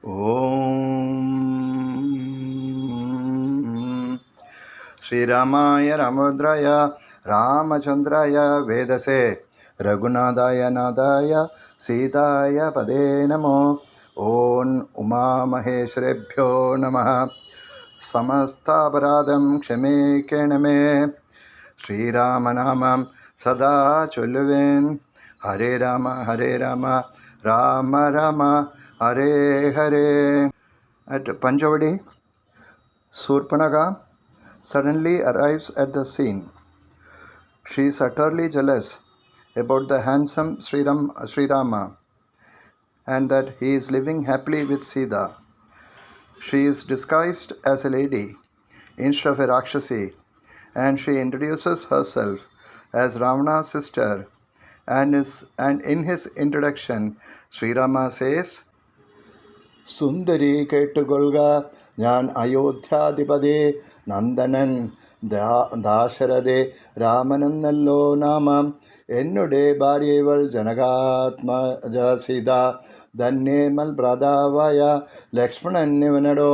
Om Sri Ramaya Ramudraya Ramachandraya Vedase Raghunadaya Nadaya Sitaya Pade Namo Om Uma Maheshrebhyo Namaha Samasta Paradam Kshame Kename Sri Ramanamam Sada Chuluvin Hare Rama Rama Rama Hare Hare. At Panchavadi, Surpanaka suddenly arrives at the scene. She is utterly jealous about the handsome Sri Rama and that he is living happily with Sita. She is disguised as a lady instead of a Rakshasi, and she introduces herself as Ravana's sister. And in his introduction, Sri Rama says, സുന്ദരി കേട്ടുകൊള്ളുക, ഞാൻ അയോധ്യാധിപതി നന്ദനൻ ദാശരഥേ രാമനെന്നല്ലോ നാമം. എന്നുടെ ഭാര്യവൾ ജനകാത്മജ സീത, ധന്യമൽ ഭ്രാതാവായ ലക്ഷ്മണൻ ഇവനടോ.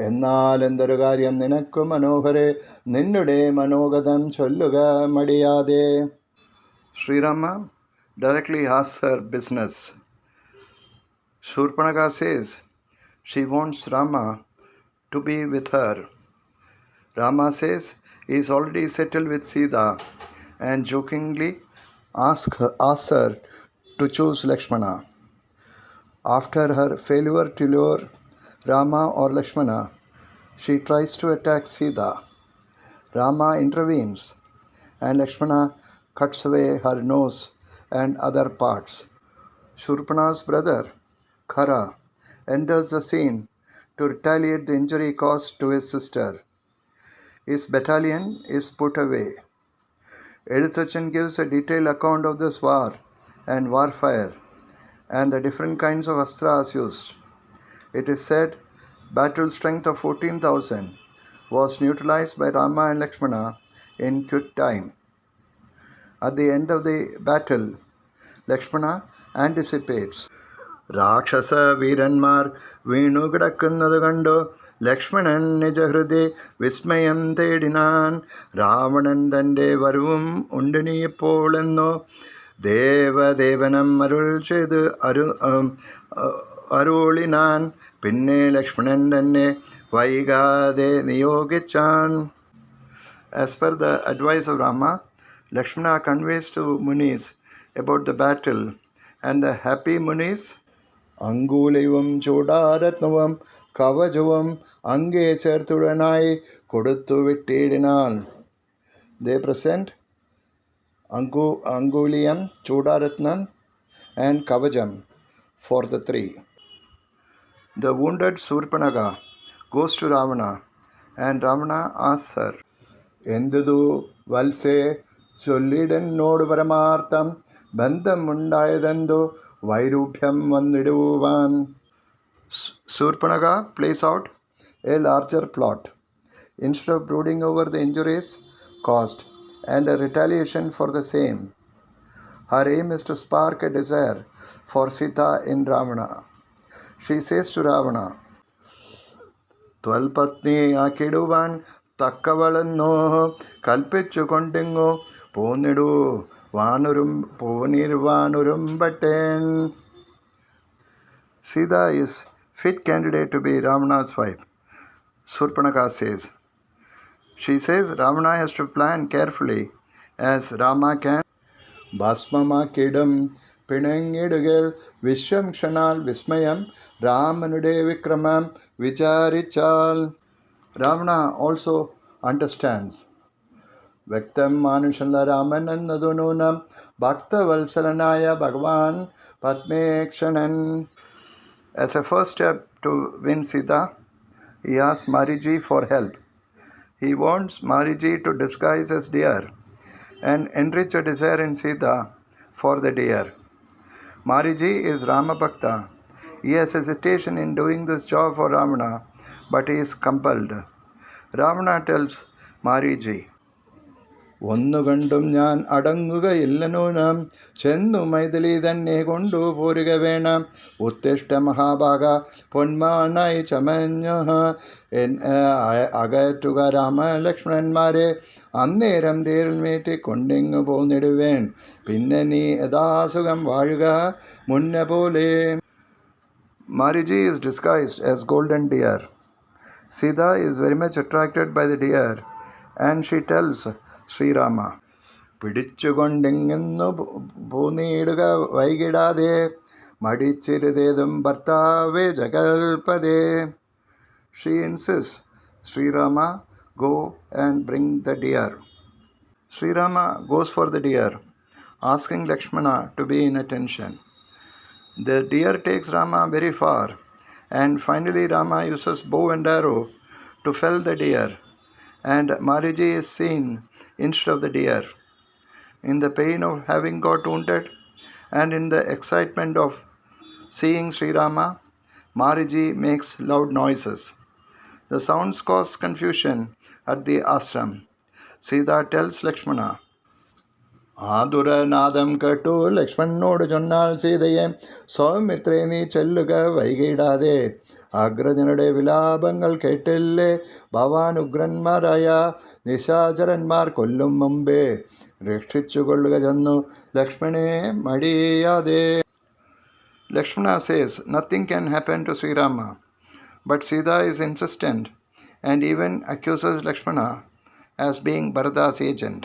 എന്നാൽ എന്തൊരു കാര്യം നിനക്കു മനോഹരെ, നിന്നുടെ മനോഗതം ചൊല്ലുക മടിയാതെ. Sreerama directly asks her business. Shurpanaka says she wants Rama to be with her. Rama says he is already settled with Sita and jokingly asks her to choose Lakshmana. After her failure to lure Rama or Lakshmana, she tries to attack Sita. Rama intervenes and Lakshmana cuts away her nose and other parts. Shurpana's brother Khara enters the scene to retaliate the injury caused to his sister. His battalion is put away. Edithan gives a detailed account of this war and warfare and the different kinds of astras used. It is said battle strength of 14,000 was neutralized by Rama and Lakshmana in quick time. At the end of the battle, Lakshmana anticipates. രാക്ഷസ വീരന്മാർ വീണുകിടക്കുന്നത് കണ്ടു ലക്ഷ്മണൻ നിജഹൃദയ വിസ്മയം തേടിനാൻ. രാവണൻ തൻ്റെ വരവും ഉണ്ടിനിയപ്പോളെന്നോ ദേവദേവനം അരുൾ ചെയ്ത് അരുളിനാൻ. പിന്നെ ലക്ഷ്മണൻ തന്നെ വൈകാതെ നിയോഗിച്ചാൻ. As per the advice of Rama, Lakshmana conveys to Munis about the battle, and the happy Munis അങ്കൂലയും ചൂടാരത്നവും കവചവും അങ്ങേ ചേർത്തുടനായി കൊടുത്തു വിട്ടിടിനാൾ. They present Anguliyam, Chudaratnam and Kavajam for the three. The wounded Surpanaka goes to Ravana and Ravana asks her, എന്തു വത്സേ ചൊല്ലിടനോട് പരമാർത്ഥം ബന്ധമുണ്ടായതെന്തോ വൈരൂപ്യം വന്നിടുവാൻ. Surpanaka plays out a larger plot. Instead of brooding over the injuries caused and a retaliation for the same, her aim is to spark a desire for Sita in Ravana. She says to Ravana, ത്വൽപത്നി ആക്കിടുവാൻ തക്കവളെന്നോ കൽപ്പിച്ചു കൊണ്ടിങ്ങോ പോനിരുവാനുരുമ്പട്ടേൻ. Sita is fit candidate to be Ravana's wife, Surpanaka says. She says Ravana has to plan carefully as Rama can. ഭസ്മമാക്കിടും പിണങ്ങിടുകൾ വിശ്വം ക്ഷണാൽ വിസ്മയം രാമനുടെ വിക്രമം വിചാരിച്ചാൽ. Ravana also understands. വ്യക്തം മാനുഷല്ല രാമൻ എന്നതു നൂനം ഭക്തവത്സലനായ ഭഗവാൻ പത്മേക്ഷണൻ. As a first step to win Sita, he asks Mariji for help. He wants Mariji to disguise as deer and enrich a desire in Sita for the deer. Mariji is Rama Bhakta. He has hesitation in doing this job for Ravana, but he is compelled. Ravana tells Mariji, ഒന്നുകണ്ടും ഞാൻ അടങ്ങുകയില്ലനൂനം. ചെന്നു മൈഥിലി തന്നെ കൊണ്ടുപോരുക വേണം. ഉത്തിഷ്ട മഹാഭാഗ പൊന്മാനായി ചമഞ്ഞ അകറ്റുക രാമലക്ഷ്മണന്മാരെ. അന്നേരം തേരിൽ മേറ്റി കൊണ്ടിങ്ങു പോന്നിടുവേൻ. പിന്നെ നീ യഥാസുഖം വാഴുക മുന്ന പോലെ. Mariji is disguised as golden deer. Sita is very much attracted by the deer, and she tells Sri Rama, പിടിച്ചുകൊണ്ടിങ്ങു പോന്നിടുക വൈകിടാതെ, മടിച്ചിരുതേതും ഭർത്താവേ ജഗൽപദേ. She insists Sri Rama go and bring the deer. Sri Rama goes for the deer, asking Lakshmana to be in attention. The deer takes Rama very far, and finally Rama uses bow and arrow to fell the deer, and Mariji is seen instead of the deer. In the pain of having got wounded and in the excitement of seeing Sri Rama, Mariji makes loud noises. The sounds cause confusion at the ashram. Sita tells Lakshmana. ആതുരനാദം കേട്ടു ലക്ഷ്മണനോട് ചൊന്നാൽ സീതയെ, സൗമിത്രേ നീ ചെല്ലുക വൈകിടാതെ. അഗ്രജനുടെ വിലാപങ്ങൾ കേട്ടില്ലേ, ഭവാൻ ഉഗ്രന്മാരായ നിശാചരന്മാർ കൊല്ലും മുമ്പേ. രക്ഷിച്ചുകൊള്ളുക ചെന്നു ലക്ഷ്മണേ മടിയാതെ. Lakshmana says nothing can happen to Sri Rama, but Sita is insistent and even accuses Lakshmana as being Bharata's agent.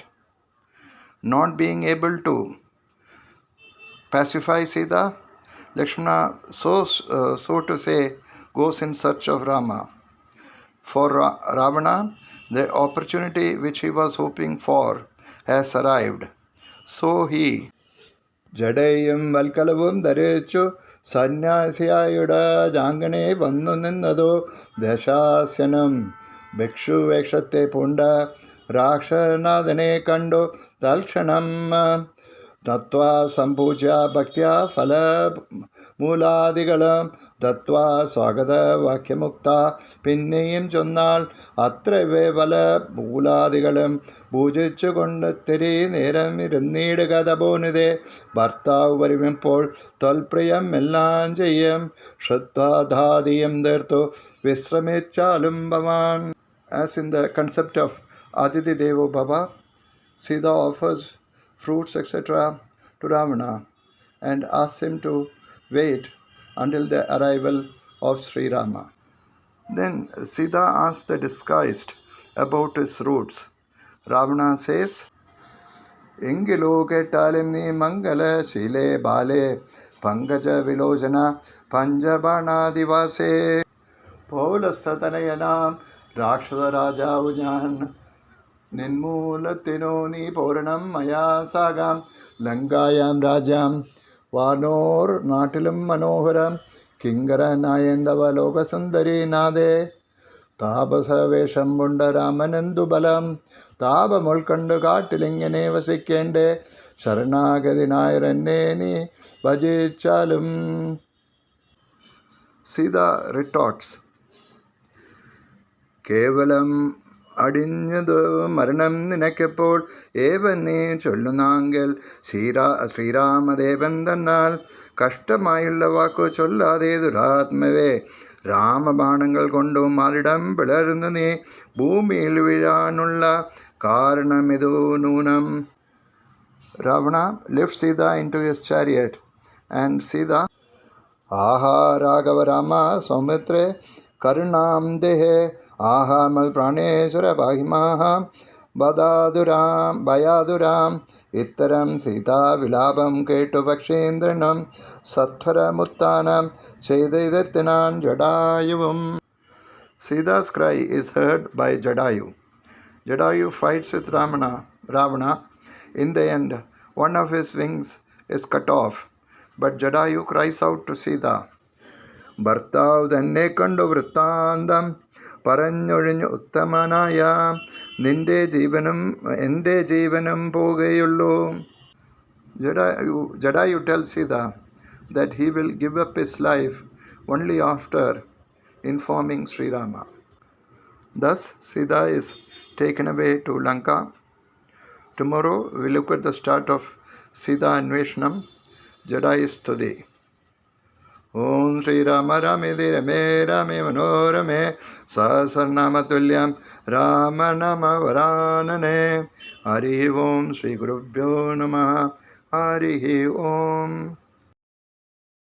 Not being able to pacify Sita, Lakshmana, so to say, goes in search of Rama. For Ravana, the opportunity which he was hoping for has arrived. So he, ജഡയും വൽക്കലവും ധരിച്ചു സന്യാസിയായുടെ ജാങ്കനെ വന്നു നിന്നതോ ദശാസ്യനം. ഭിക്ഷുവേഷത്തെ പൂണ്ട രാക്ഷനാഥനെ കണ്ടു തൽക്ഷണം തത്വാ സംപൂജ്യ ഭക്ത്യാ ഫലമൂലാദികളും തത്വാ സ്വാഗതവാക്യമുക്ത. പിന്നെയും ചൊന്നാൽ അത്രവേ ഫലമൂലാദികളും പൂജിച്ചുകൊണ്ടൊത്തിരി നേരം ഇരുന്നിടുക തപോനിതേ. ഭർത്താവ് വരുമ്പോൾ ത്വൽപ്രിയം എല്ലാം ചെയ്യും, ശ്രുത്വാധാദിയം തീർത്തു വിശ്രമിച്ചാലും ഭവാൻ. As in the concept of Aditi Devo Bhava, Sita offers fruits etc. to Ravana and asks him to wait until the arrival of Sri Rama. Then Sita asks the disguised about his roots. Ravana says, എങ്കിലോ കേട്ടാലും നീ മംഗലശീലേ ബാലേ പങ്കജ വിലോചന പഞ്ചബാണാദിവാസേ. പൗലസ്തനയനാം രാക്ഷസരാജാവു ഞാൻ, നിന്മൂലത്തിനോ നീ പൂരണം മയാ സാകാം. ലങ്കായാം രാജ്യാം വാനോർ നാട്ടിലും മനോഹരം, കിങ്കരനായന്തവ ലോകസുന്ദരീനാഥേ. താപസവേഷം കൊണ്ട രാമനെന്തു ബലം, താപമുൾക്കണ്ടു കാട്ടിലിങ്ങനെ വസിക്കേണ്ടേ. ശരണാഗതിനായരെന്നെ നീ ഭജിച്ചാലും. Sita retorts, കേവലം അടിഞ്ഞതു മരണം നിനക്കെപ്പോൾ ഏവൻ നീ ചൊല്ലുന്നാങ്കിൽ. ശ്രീരാമദേവൻ തന്നാൽ കഷ്ടമായുള്ള വാക്കു ചൊല്ലാതെ ദുരാത്മവേ. രാമബാണങ്ങൾ കൊണ്ടു മാറിടം പിളർന്നു നീ ഭൂമിയിൽ വീഴാനുള്ള കാരണമിതു നൂനം. Ravana lifts Sita into his chariot, and Sita, ആഹാ രാഘവ രാമ സൗമിത്രേ കരുണാം ദേഹേ ആഹാമൽ പ്രാണേശ്വര പാഹിമാഹ ഭയാതുരാം. ഇത്തരം സീതാവിലാപം കേട്ടു പക്ഷീന്ദ്രനും സത്വരമുത്താനം ചെയ്തെത്തിനാൻ ജടായുവും. Sita's cry is heard by Jadayu. Jadayu fights with Ravana. In the end, one of his wings is cut off, but Jadayu cries out to Sita, ഭർത്താവ് തന്നെ കണ്ടു വൃത്താന്തം പറഞ്ഞൊഴിഞ്ഞു ഉത്തമനായ നിന്റെ ജീവനും എൻ്റെ ജീവനും പോകുകയുള്ളൂ. Jadayu tells Sita that he will give up his life only after informing Sri Rama. Thus Sita is taken away to Lanka Tomorrow we look at the start of Sita Anveshanam, Jadai Studi. Om Sri Rama Ramide Rame Rame Manorame Sahasranamatulyam Rama Nama Varanane Hari Om Sri Gurubhyo Namaha Hari Om.